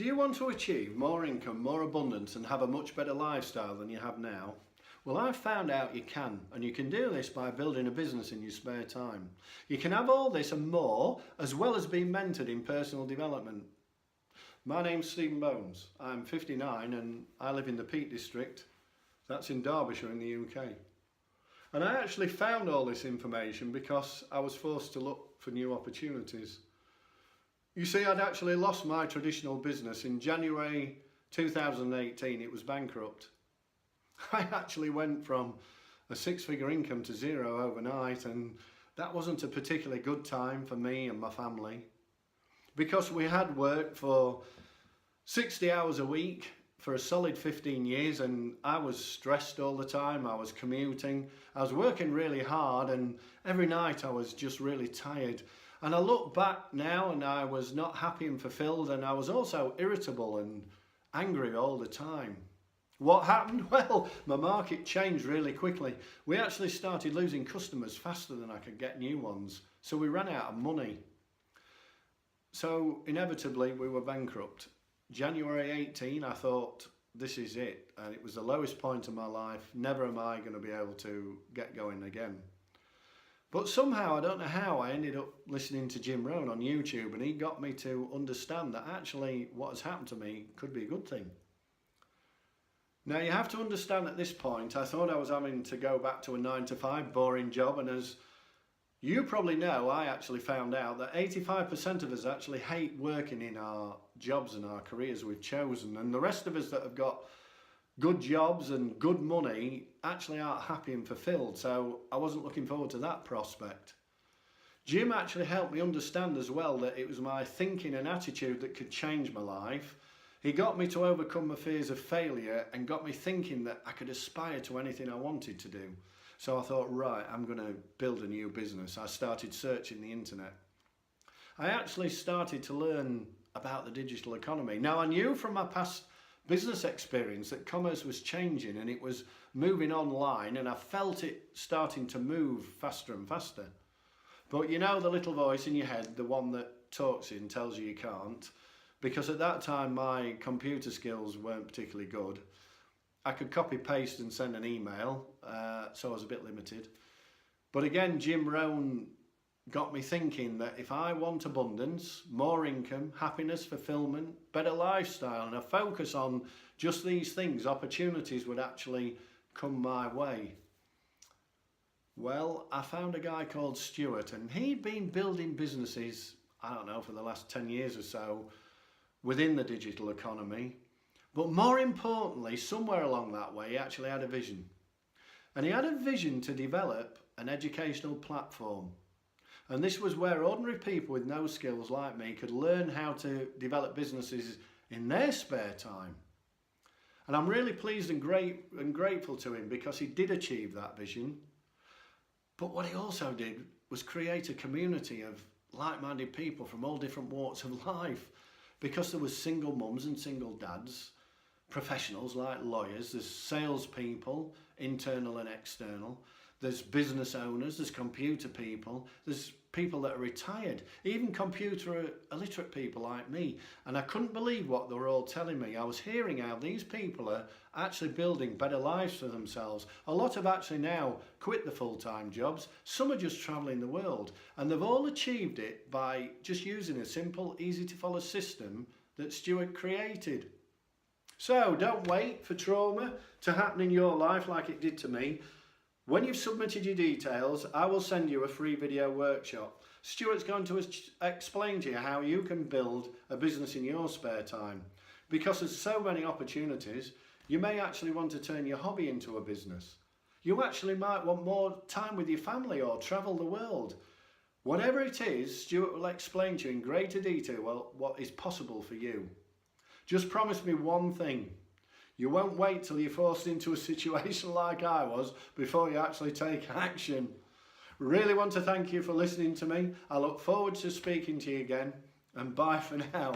Do you want to achieve more income, more abundance and have a much better lifestyle than you have now? Well, I've found out you can, and you can do this by building a business in your spare time. You can have all this and more, as well as being mentored in personal development. My name's Stephen Bones. I'm 59 and I live in the Peak District. That's in Derbyshire in the UK. And I actually found all this information because I was forced to look for new opportunities. You see, I'd actually lost my traditional business in January 2018. It was bankrupt. I actually went from a six-figure income to zero overnight, and that wasn't a particularly good time for me and my family, because we had worked for 60 hours a week for a solid 15 years, and I was stressed all the time. I was commuting, I was working really hard, and every night I was just really tired. And I look back now and I was not happy and fulfilled, and I was also irritable and angry all the time. What happened? Well, my market changed really quickly. We actually started losing customers faster than I could get new ones. So we ran out of money. So inevitably we were bankrupt. January 18, I thought, this is it. And it was the lowest point of my life. Never am I going to be able to get going again. But somehow, I don't know how, I ended up listening to Jim Rohn on YouTube, and he got me to understand that actually what has happened to me could be a good thing. Now, you have to understand at this point, I thought I was having to go back to a 9-to-5 boring job, and as you probably know, I actually found out that 85% of us actually hate working in our jobs and our careers we've chosen, and the rest of us that have got good jobs and good money actually aren't happy and fulfilled. So I wasn't looking forward to that prospect. Jim actually helped me understand as well that it was my thinking and attitude that could change my life. He got me to overcome my fears of failure and got me thinking that I could aspire to anything I wanted to do. So I thought, right, I'm going to build a new business. I started searching the internet. I actually started to learn about the digital economy. Now, I knew from my past business experience that commerce was changing and it was moving online, and I felt it starting to move faster and faster. But you know the little voice in your head, the one that talks and tells you you can't, because at that time my computer skills weren't particularly good. I could copy paste and send an email, so I was a bit limited. But again, Jim Rohn got me thinking that if I want abundance, more income, happiness, fulfillment, better lifestyle, and a focus on just these things, opportunities would actually come my way. Well, I found a guy called Stuart, and he'd been building businesses, I don't know, for the last 10 years or so within the digital economy. But more importantly, somewhere along that way, he actually had a vision. And he had a vision to develop an educational platform. And this was where ordinary people with no skills like me could learn how to develop businesses in their spare time. And I'm really pleased and grateful to him because he did achieve that vision. But what he also did was create a community of like-minded people from all different walks of life, because there was single mums and single dads, professionals like lawyers, there's salespeople, internal and external, there's business owners, there's computer people, there's people that are retired, even computer illiterate people like me. And I couldn't believe what they were all telling me. I was hearing how these people are actually building better lives for themselves. A lot have actually now quit the full-time jobs. Some are just travelling the world. And they've all achieved it by just using a simple, easy to follow system that Stuart created. So don't wait for trauma to happen in your life like it did to me. When you've submitted your details, I will send you a free video workshop. Stuart's going to explain to you how you can build a business in your spare time. Because there's so many opportunities, you may actually want to turn your hobby into a business. You actually might want more time with your family or travel the world. Whatever it is, Stuart will explain to you in greater detail what is possible for you. Just promise me one thing. You won't wait till you're forced into a situation like I was before you actually take action. Really want to thank you for listening to me. I look forward to speaking to you again, and bye for now.